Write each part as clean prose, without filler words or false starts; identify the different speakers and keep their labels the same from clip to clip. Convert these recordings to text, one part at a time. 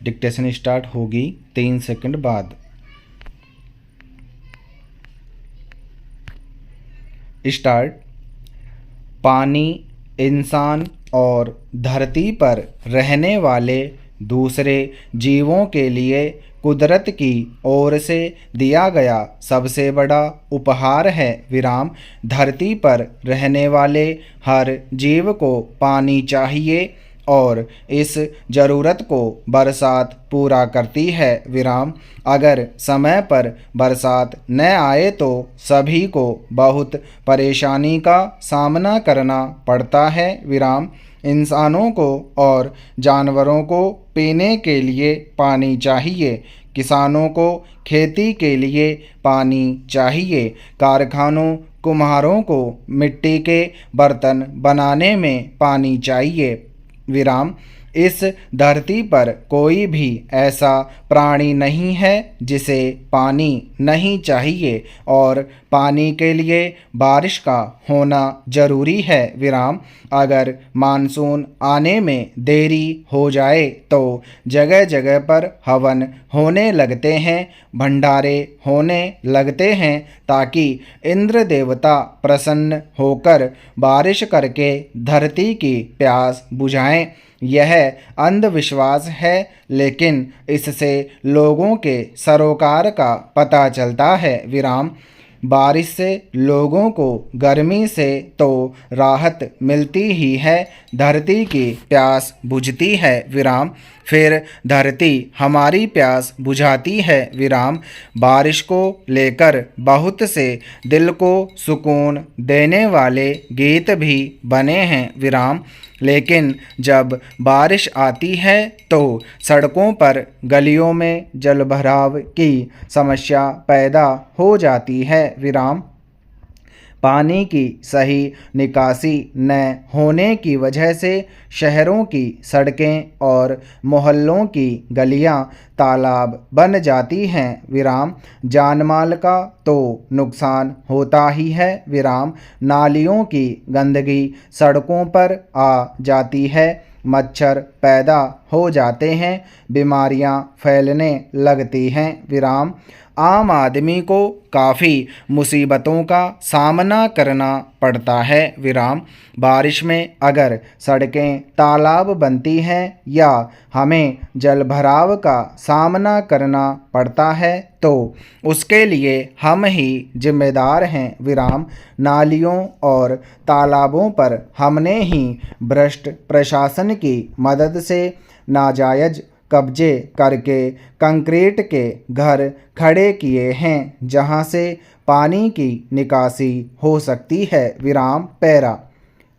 Speaker 1: Dictation start होगी 3 second बाद। Start. पानी इंसान और धरती पर रहने वाले दूसरे जीवों के लिए कुदरत की ओर से दिया गया सबसे बड़ा उपहार है। विराम। धरती पर रहने वाले हर जीव को पानी चाहिए और इस ज़रूरत को बरसात पूरा करती है। विराम। अगर समय पर बरसात न आए तो सभी को बहुत परेशानी का सामना करना पड़ता है। विराम। इंसानों को और जानवरों को पीने के लिए पानी चाहिए। किसानों को खेती के लिए पानी चाहिए। कारखानों कुम्हारों को मिट्टी के बर्तन बनाने में पानी चाहिए। विराम। इस धरती पर कोई भी ऐसा प्राणी नहीं है जिसे पानी नहीं चाहिए और पानी के लिए बारिश का होना ज़रूरी है। विराम। अगर मानसून आने में देरी हो जाए तो जगह जगह पर हवन होने लगते हैं, भंडारे होने लगते हैं ताकि इंद्र देवता प्रसन्न होकर बारिश करके धरती की प्यास बुझाएं। यह अंधविश्वास है, लेकिन इससे लोगों के सरोकार का पता चलता है। विराम। बारिश से लोगों को गर्मी से तो राहत मिलती ही है, धरती की प्यास बुझती है। विराम। फिर धरती हमारी प्यास बुझाती है। विराम। बारिश को लेकर बहुत से दिल को सुकून देने वाले गीत भी बने हैं। विराम। लेकिन जब बारिश आती है तो सड़कों पर गलियों में जलभराव की समस्या पैदा हो जाती है। विराम। पानी की सही निकासी न होने की वजह से शहरों की सड़कें और मोहल्लों की गलियां तालाब बन जाती हैं। विराम। जान माल का तो नुकसान होता ही है। विराम। नालियों की गंदगी सड़कों पर आ जाती है, मच्छर पैदा हो जाते हैं, बीमारियां फैलने लगती हैं। विराम। आम आदमी को काफ़ी मुसीबतों का सामना करना पड़ता है। विराम। बारिश में अगर सड़कें तालाब बनती हैं या हमें जलभराव का सामना करना पड़ता है तो उसके लिए हम ही जिम्मेदार हैं। विराम। नालियों और तालाबों पर हमने ही भ्रष्ट प्रशासन की मदद से नाजायज कब्जे करके कंक्रीट के घर खड़े किए हैं जहां से पानी की निकासी हो सकती है। विराम। पैरा।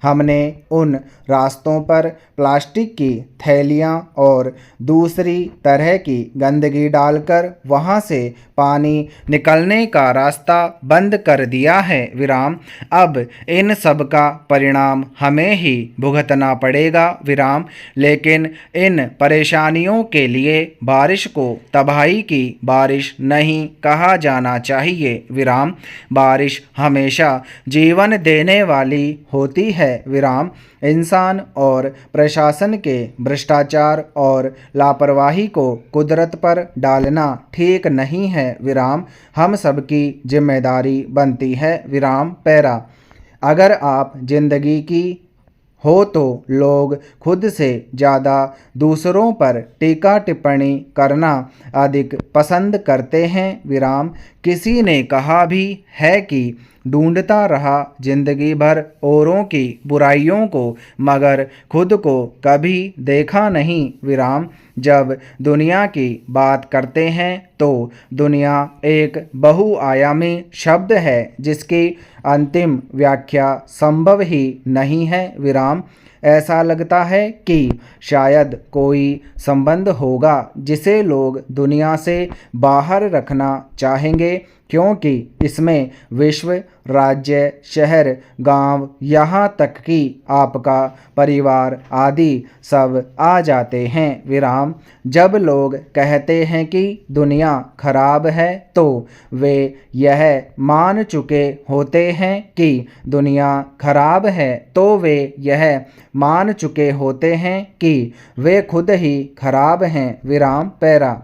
Speaker 1: हमने उन रास्तों पर प्लास्टिक की थैलियाँ और दूसरी तरह की गंदगी डालकर वहाँ से पानी निकलने का रास्ता बंद कर दिया है। विराम। अब इन सब का परिणाम हमें ही भुगतना पड़ेगा। विराम। लेकिन इन परेशानियों के लिए बारिश को तबाही की बारिश नहीं कहा जाना चाहिए। विराम। बारिश हमेशा जीवन देने वाली होती है। विराम। इंसान और प्रशासन के भ्रष्टाचार और लापरवाही को कुदरत पर डालना ठीक नहीं है। विराम। हम सबकी जिम्मेदारी बनती है। विराम। पैरा। अगर आप जिंदगी की हो तो लोग खुद से ज़्यादा दूसरों पर टीका टिप्पणी करना अधिक पसंद करते हैं। विराम। किसी ने कहा भी है कि ढूंढता रहा जिंदगी भर औरों की बुराइयों को मगर खुद को कभी देखा नहीं। विराम। जब दुनिया की बात करते हैं तो दुनिया एक बहुआयामी शब्द है जिसकी अंतिम व्याख्या संभव ही नहीं है। विराम। ऐसा लगता है कि शायद कोई संबंध होगा जिसे लोग दुनिया से बाहर रखना चाहेंगे, क्योंकि इसमें विश्व, राज्य, शहर, गांव, यहाँ तक कि आपका परिवार आदि सब आ जाते हैं। विराम। जब लोग कहते हैं कि दुनिया खराब है तो वे यह मान चुके होते हैं कि दुनिया खराब है तो वे यह मान चुके होते हैं कि वे खुद ही खराब हैं। विराम। पैरा।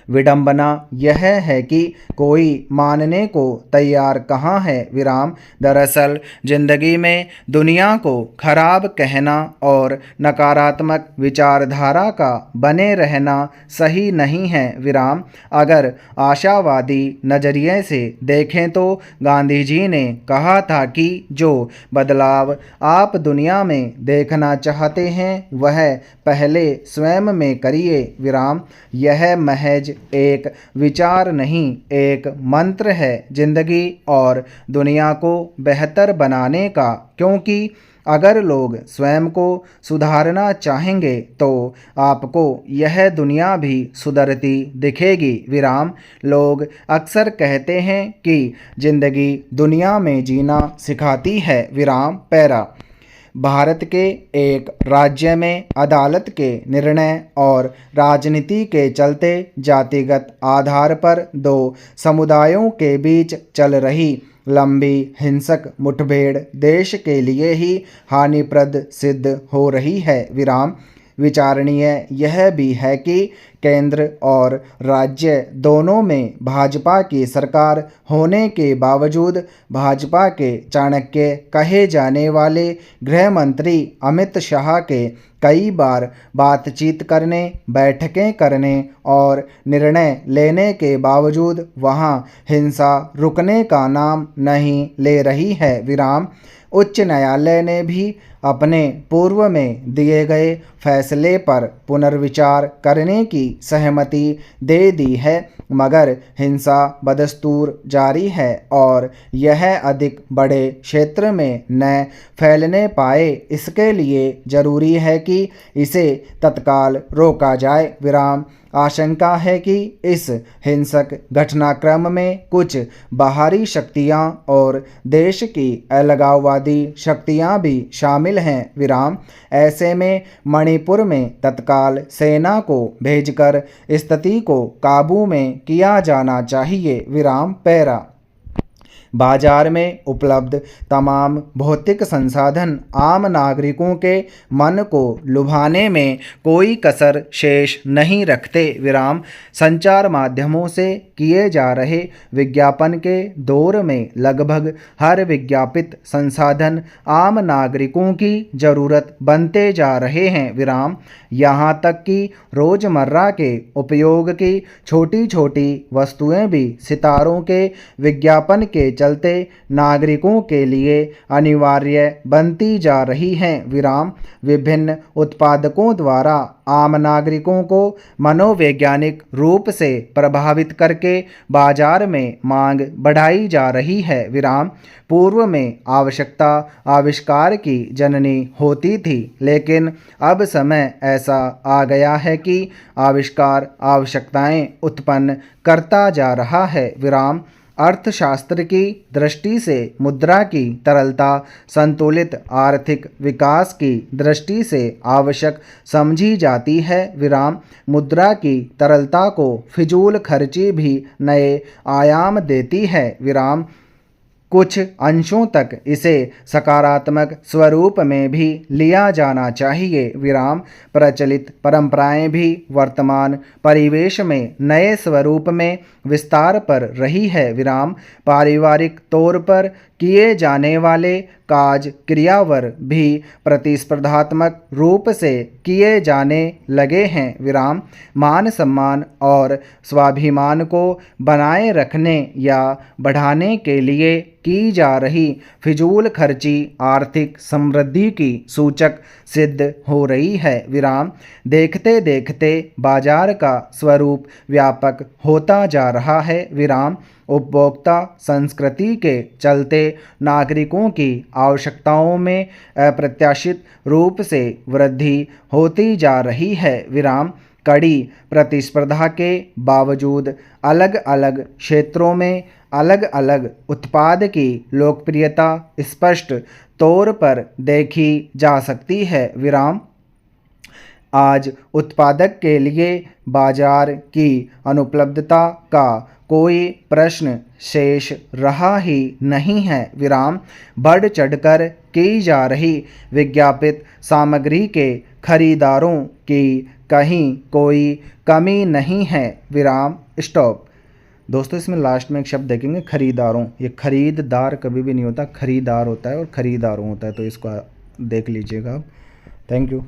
Speaker 1: विडंबना यह है कि कोई मानने को तैयार कहाँ है। विराम। दरअसल जिंदगी में दुनिया को खराब कहना और नकारात्मक विचारधारा का बने रहना सही नहीं है। विराम। अगर आशावादी नज़रिए से देखें तो गांधी जी ने कहा था कि जो बदलाव आप दुनिया में देखना चाहते हैं वह पहले स्वयं में करिए। विराम। यह महज एक विचार नहीं, एक मंत्र है जिंदगी और दुनिया को बेहतर बनाने का। क्योंकि अगर लोग स्वयं को सुधारना चाहेंगे तो आपको यह दुनिया भी सुधरती दिखेगी। विराम। लोग अक्सर कहते हैं कि जिंदगी दुनिया में जीना सिखाती है। विराम। पैरा। भारत के एक राज्य में अदालत के निर्णय और राजनीति के चलते जातिगत आधार पर दो समुदायों के बीच चल रही लंबी हिंसक मुठभेड़ देश के लिए ही हानिप्रद सिद्ध हो रही है। विराम। विचारणीय यह भी है कि केंद्र और राज्य दोनों में भाजपा की सरकार होने के बावजूद भाजपा के चाणक्य कहे जाने वाले गृह मंत्री अमित शाह के कई बार बातचीत करने, बैठकें करने और निर्णय लेने के बावजूद वहां हिंसा रुकने का नाम नहीं ले रही है। विराम। उच्च न्यायालय ने भी अपने पूर्व में दिए गए फैसले पर पुनर्विचार करने की सहमति दे दी है, मगर हिंसा बदस्तूर जारी है और यह अधिक बड़े क्षेत्र में न फैलने पाए, इसके लिए जरूरी है कि इसे तत्काल रोका जाए। विराम। आशंका है कि इस हिंसक घटनाक्रम में कुछ बाहरी शक्तियां और देश की अलगाववादी शक्तियां भी शामिल हैं। विराम। ऐसे में मणिपुर में तत्काल सेना को भेजकर स्थिति को काबू में किया जाना चाहिए। विराम। पैरा। बाजार में उपलब्ध तमाम भौतिक संसाधन आम नागरिकों के मन को लुभाने में कोई कसर शेष नहीं रखते। विराम। संचार माध्यमों से किए जा रहे विज्ञापन के दौर में लगभग हर विज्ञापित संसाधन आम नागरिकों की ज़रूरत बनते जा रहे हैं। विराम। यहाँ तक कि रोज़मर्रा के उपयोग की छोटी छोटी वस्तुएं भी सितारों के विज्ञापन के चलते नागरिकों के लिए अनिवार्य बनती जा रही हैं। विराम। विभिन्न उत्पादकों द्वारा आम नागरिकों को मनोवैज्ञानिक रूप से प्रभावित करके बाजार में मांग बढ़ाई जा रही है। विराम। पूर्व में आवश्यकता आविष्कार की जननी होती थी, लेकिन अब समय ऐसा आ गया है कि आविष्कार आवश्यकताएं उत्पन्न करता जा रहा है। विराम। अर्थशास्त्र की दृष्टि से मुद्रा की तरलता संतुलित आर्थिक विकास की दृष्टि से आवश्यक समझी जाती है। विराम। मुद्रा की तरलता को फिजूल खर्ची भी नए आयाम देती है। विराम। कुछ अंशों तक इसे सकारात्मक स्वरूप में भी लिया जाना चाहिए। विराम। प्रचलित परंपराएं भी वर्तमान परिवेश में नए स्वरूप में विस्तार पर रही है। विराम। पारिवारिक तौर पर किए जाने वाले काज क्रियावर भी प्रतिस्पर्धात्मक रूप से किए जाने लगे हैं। विराम। मान सम्मान और स्वाभिमान को बनाए रखने या बढ़ाने के लिए की जा रही फिजूल खर्ची आर्थिक समृद्धि की सूचक सिद्ध हो रही है। विराम। देखते देखते बाजार का स्वरूप व्यापक होता जा रहा है। विराम। उपभोक्ता संस्कृति के चलते नागरिकों की आवश्यकताओं में अप्रत्याशित रूप से वृद्धि होती जा रही है। विराम। कड़ी प्रतिस्पर्धा के बावजूद अलग अलग क्षेत्रों में अलग अलग उत्पाद की लोकप्रियता स्पष्ट तौर पर देखी जा सकती है। विराम। आज उत्पादक के लिए बाजार की अनुपलब्धता का कोई प्रश्न शेष रहा ही नहीं है। विराम। बढ़ चढ़कर की जा रही विज्ञापित सामग्री के खरीदारों की कहीं कोई कमी नहीं है। विराम स्टॉप। दोस्तों इसमें लास्ट में एक शब्द देखेंगे खरीदारों। ये खरीददार कभी भी नहीं होता, खरीदार होता है और खरीदारों होता है, तो इसको देख लीजिएगा आप। Thank you.